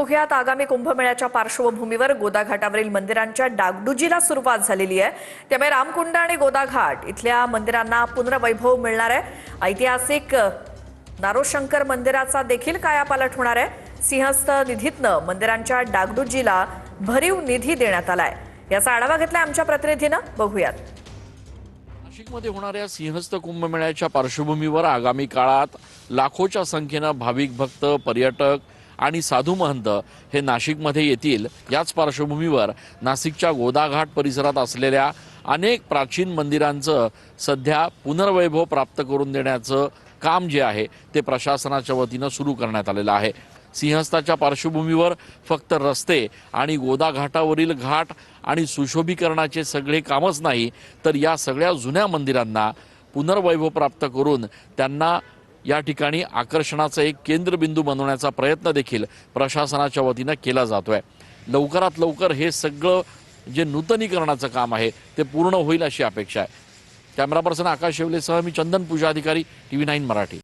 बघूयात आगामी कुंभमेळ्याच्या पार्श्वभूमीवर गोदाघाटावरील मंदिरांच्या डागडुजीला सुरुवात झालेली आहे। त्यामुळे रामकुंड आणि गोदाघाट इथल्या मंदिरांना पुनर्वैभव मिळणार आहे। ऐतिहासिक नारोशंकर मंदिराचा देखील कायापालट होणार आहे। सिंहस्थ निधीतनं मंदिरांच्या डागडुजीला भरीव निधी देण्यात आलाय। याचा आढावा घेतलाय आमच्या प्रतिनिधीनं, बघूयात। नाशिकमध्ये होणाऱ्या सिंहस्थ कुंभमेळ्याच्या पार्श्वभूमीवर आगामी काळात लाखोच्या संख्येनं भाविक भक्त, पर्यटक आणि साधू महंत हे नाशिकमध्ये येतील। याच पार्श्वभूमीवर नाशिकच्या गोदाघाट परिसरात असलेल्या अनेक प्राचीन मंदिरांचं सध्या पुनर्वैभव प्राप्त करून देण्याचं काम जे आहे ते प्रशासनाच्या वतीनं सुरू करण्यात आलेलं आहे। सिंहस्थाच्या पार्श्वभूमीवर फक्त रस्ते आणि गोदाघाटावरील घाट आणि सुशोभीकरणाचे सगळे कामच नाही, तर या सगळ्या जुन्या मंदिरांना पुनर्वैभव प्राप्त करून त्यांना या ठिकाणी आकर्षणाचा एक केंद्रबिंदू बनवण्याचा प्रयत्न देखील प्रशासनाच्या वतीनं केला जातोय। लवकरात लवकर हे सगळं जे नूतनीकरणाचं काम आहे ते पूर्ण होईल अशी अपेक्षा आहे। कॅमेरा पर्सन आकाश शेवलेसह मी चंदन पूजा अधिकारी, TV9 मराठी।